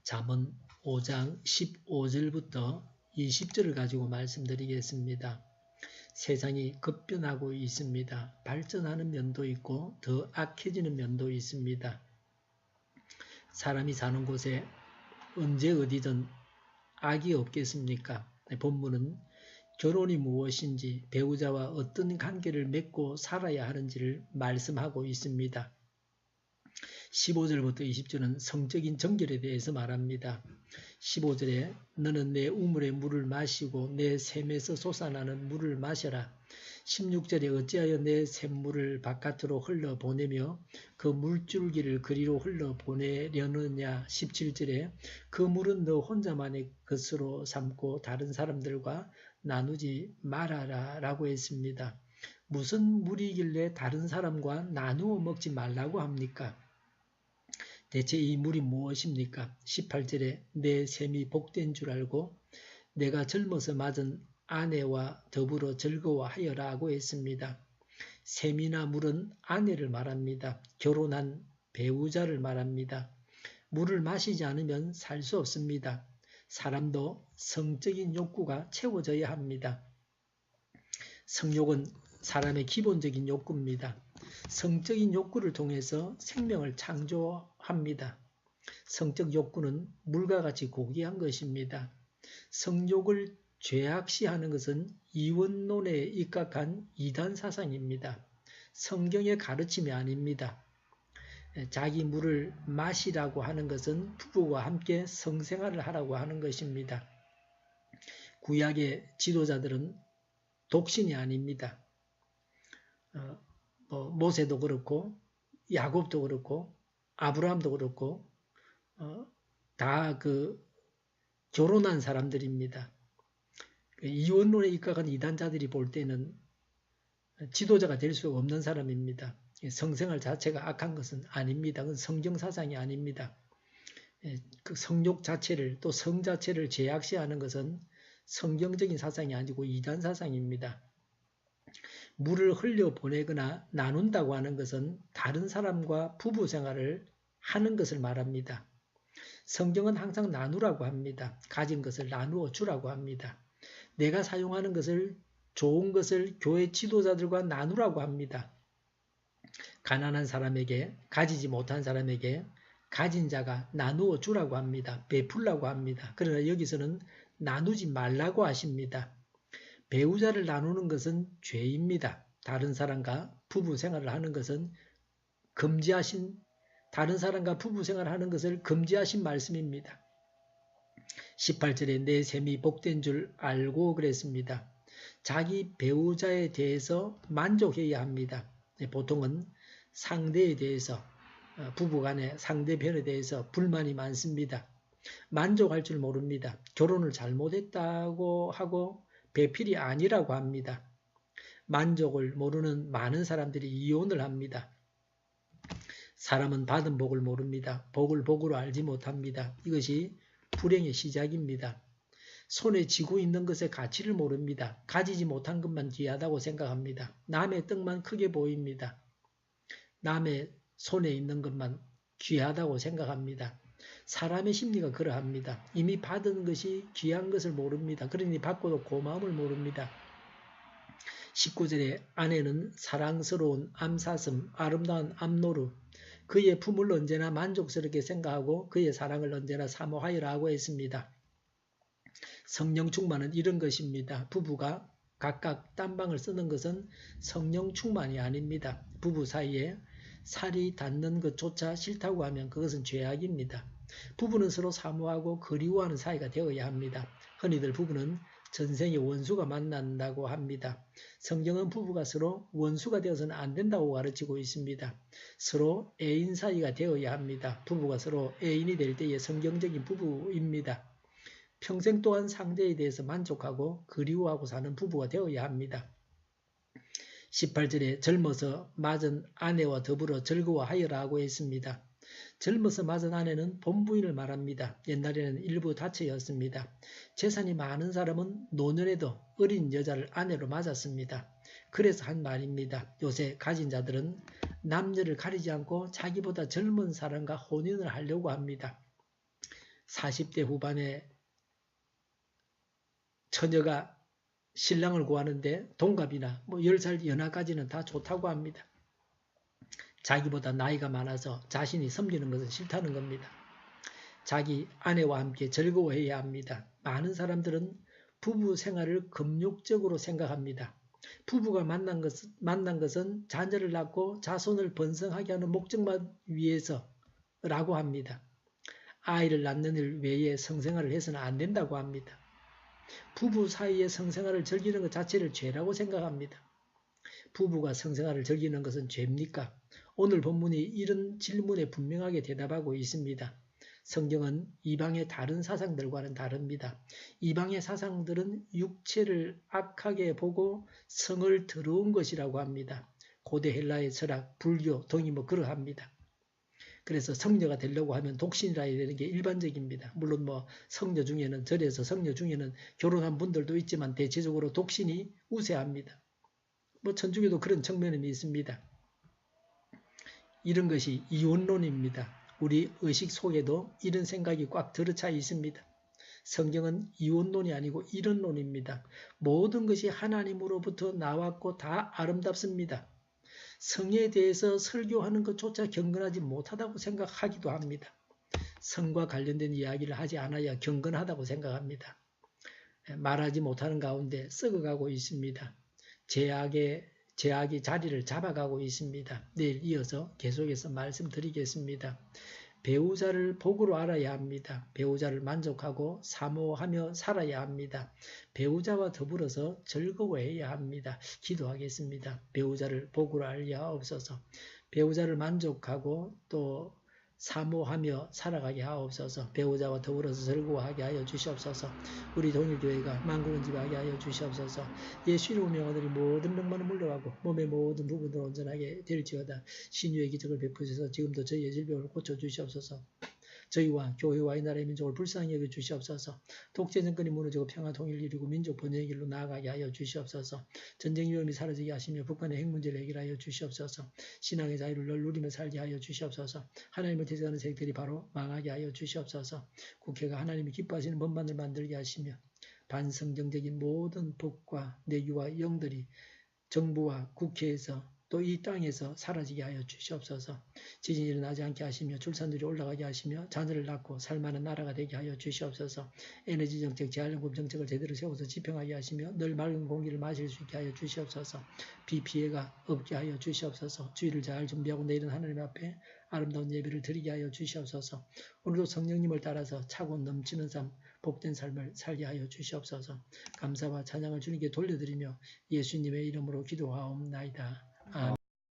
잠언 5장 15절부터 20절을 가지고 말씀드리겠습니다. 세상이 급변하고 있습니다. 발전하는 면도 있고 더 악해지는 면도 있습니다. 사람이 사는 곳에 언제 어디든 악이 없겠습니까? 본문은 결혼이 무엇인지, 배우자와 어떤 관계를 맺고 살아야 하는지를 말씀하고 있습니다. 15절부터 20절은 성적인 정결에 대해서 말합니다. 15절에 너는 내 우물의 물을 마시고 내 샘에서 솟아나는 물을 마셔라. 16절에 어찌하여 내 샘물을 바깥으로 흘러보내며 그 물줄기를 그리로 흘러보내려느냐. 17절에 그 물은 너 혼자만의 것으로 삼고 다른 사람들과 나누지 말아라 라고 했습니다. 무슨 물이길래 다른 사람과 나누어 먹지 말라고 합니까? 대체 이 물이 무엇입니까? 18절에 내 샘이 복된 줄 알고 내가 젊어서 맞은 아내와 더불어 즐거워하여라고 했습니다. 샘이나 물은 아내를 말합니다. 결혼한 배우자를 말합니다. 물을 마시지 않으면 살 수 없습니다. 사람도 성적인 욕구가 채워져야 합니다. 성욕은 사람의 기본적인 욕구입니다. 성적인 욕구를 통해서 생명을 창조합니다. 성적 욕구는 물과 같이 고귀한 것입니다. 성욕을 죄악시하는 것은 이원론에 입각한 이단 사상입니다. 성경의 가르침이 아닙니다. 자기 물을 마시라고 하는 것은 부부와 함께 성생활을 하라고 하는 것입니다. 구약의 지도자들은 독신이 아닙니다. 모세도 그렇고 야곱도 그렇고 아브라함도 그렇고 다 결혼한 사람들입니다. 이원론에 입각한 이단자들이 볼 때는 지도자가 될 수 없는 사람입니다. 성생활 자체가 악한 것은 아닙니다. 그건 성경 사상이 아닙니다. 그 성욕 자체를 또 성 자체를 죄악시하는 것은 성경적인 사상이 아니고 이단 사상입니다. 물을 흘려보내거나 나눈다고 하는 것은 다른 사람과 부부 생활을 하는 것을 말합니다. 성경은 항상 나누라고 합니다. 가진 것을 나누어 주라고 합니다. 내가 사용하는 것을, 좋은 것을 교회 지도자들과 나누라고 합니다. 가난한 사람에게, 가지지 못한 사람에게 가진 자가 나누어 주라고 합니다. 베풀라고 합니다. 그러나 여기서는 나누지 말라고 하십니다. 배우자를 나누는 것은 죄입니다. 다른 사람과 부부 생활을 하는 것은 다른 사람과 부부 생활을 하는 것을 금지하신 말씀입니다. 18절에 내 셈이 복된 줄 알고 그랬습니다. 자기 배우자에 대해서 만족해야 합니다. 보통은 상대에 대해서, 부부간의 상대편에 대해서 불만이 많습니다. 만족할 줄 모릅니다. 결혼을 잘못했다고 하고 배필이 아니라고 합니다. 만족을 모르는 많은 사람들이 이혼을 합니다. 사람은 받은 복을 모릅니다. 복을 복으로 알지 못합니다. 이것이 불행의 시작입니다. 손에 쥐고 있는 것의 가치를 모릅니다. 가지지 못한 것만 귀하다고 생각합니다. 남의 떡만 크게 보입니다. 남의 손에 있는 것만 귀하다고 생각합니다. 사람의 심리가 그러합니다. 이미 받은 것이 귀한 것을 모릅니다. 그러니 받고도 고마움을 모릅니다. 19절에 아내는 사랑스러운 암사슴, 아름다운 암노루, 그의 품을 언제나 만족스럽게 생각하고 그의 사랑을 언제나 사모하여라고 했습니다. 성령 충만은 이런 것입니다. 부부가 각각 딴방을 쓰는 것은 성령 충만이 아닙니다. 부부 사이에 살이 닿는 것조차 싫다고 하면 그것은 죄악입니다. 부부는 서로 사모하고 그리워하는 사이가 되어야 합니다. 흔히들 부부는 전생의 원수가 만난다고 합니다. 성경은 부부가 서로 원수가 되어서는 안 된다고 가르치고 있습니다. 서로 애인 사이가 되어야 합니다. 부부가 서로 애인이 될 때의 성경적인 부부입니다. 평생 동안 상대에 대해서 만족하고 그리워하고 사는 부부가 되어야 합니다. 18절에 젊어서 맞은 아내와 더불어 즐거워하여라고 했습니다. 젊어서 맞은 아내는 본부인을 말합니다. 옛날에는 일부 다처였습니다. 재산이 많은 사람은 노년에도 어린 여자를 아내로 맞았습니다. 그래서 한 말입니다. 요새 가진 자들은 남녀를 가리지 않고 자기보다 젊은 사람과 혼인을 하려고 합니다. 40대 후반에 처녀가 신랑을 구하는데 동갑이나 뭐 10살 연하까지는 다 좋다고 합니다. 자기보다 나이가 많아서 자신이 섬기는 것은 싫다는 겁니다. 자기 아내와 함께 즐거워해야 합니다. 많은 사람들은 부부 생활을 금욕적으로 생각합니다. 부부가 만난 것은 자녀를 낳고 자손을 번성하게 하는 목적만 위해서라고 합니다. 아이를 낳는 일 외에 성생활을 해서는 안 된다고 합니다. 부부 사이의 성생활을 즐기는 것 자체를 죄라고 생각합니다. 부부가 성생활을 즐기는 것은 죄입니까? 오늘 본문이 이런 질문에 분명하게 대답하고 있습니다. 성경은 이방의 다른 사상들과는 다릅니다. 이방의 사상들은 육체를 악하게 보고 성을 더러운 것이라고 합니다. 고대 헬라의 철학, 불교, 동이 뭐 그러합니다. 그래서 성녀가 되려고 하면 독신이라 해야 되는 게 일반적입니다. 물론 뭐 성녀 중에는 절에서 성녀 중에는 결혼한 분들도 있지만 대체적으로 독신이 우세합니다. 뭐 천주교도 그런 측면이 있습니다. 이런 것이 이혼론입니다. 우리 의식 속에도 이런 생각이 꽉 들어차 있습니다. 성경은 이혼론이 아니고 이런론입니다. 모든 것이 하나님으로부터 나왔고 다 아름답습니다. 성에 대해서 설교하는 것조차 경건하지 못하다고 생각하기도 합니다. 성과 관련된 이야기를 하지 않아야 경건하다고 생각합니다. 말하지 못하는 가운데 썩어가고 있습니다. 제약이 자리를 잡아가고 있습니다. 내일 이어서 계속해서 말씀드리겠습니다. 배우자를 복으로 알아야 합니다. 배우자를 만족하고 사모하며 살아야 합니다. 배우자와 더불어서 즐거워해야 합니다. 기도하겠습니다. 배우자를 복으로 알게 하옵소서. 배우자를 만족하고 또 사모하며 살아가게 하옵소서. 배우자와 더불어서 즐거워하게 하여 주시옵소서. 우리 동일교회가 만군은집하게 하여 주시옵소서. 예수 이름으로 명하노니 모든 병만은 물러가고 몸의 모든 부분으로 온전하게 될지어다. 신유의 기적을 베푸셔서 지금도 저희의 질병을 고쳐주시옵소서. 저희와 교회와 이 나라의 민족을 불쌍히 여겨 주시옵소서. 독재 정권이 무너지고 평화 통일을 이루고 민족 번영의 길로 나아가게 하여 주시옵소서. 전쟁 위험이 사라지게 하시며 북한의 핵 문제를 해결하여 주시옵소서. 신앙의 자유를 널 누리며 살게 하여 주시옵소서. 하나님을 대적하는 세력들이 바로 망하게 하여 주시옵소서. 국회가 하나님이 기뻐하시는 법만을 만들게 하시며 반성정적인 모든 법과 내규와 영들이 정부와 국회에서 또 이 땅에서 사라지게 하여 주시옵소서. 지진이 일어나지 않게 하시며 출산율이 올라가게 하시며 자녀를 낳고 살만한 나라가 되게 하여 주시옵소서. 에너지 정책, 재활용금 정책을 제대로 세워서 집행하게 하시며 늘 맑은 공기를 마실 수 있게 하여 주시옵소서. 비 피해가 없게 하여 주시옵소서. 주의를 잘 준비하고 내일은 하나님 앞에 아름다운 예배를 드리게 하여 주시옵소서. 오늘도 성령님을 따라서 차고 넘치는 삶, 복된 삶을 살게 하여 주시옵소서. 감사와 찬양을 주님께 돌려드리며 예수님의 이름으로 기도하옵나이다.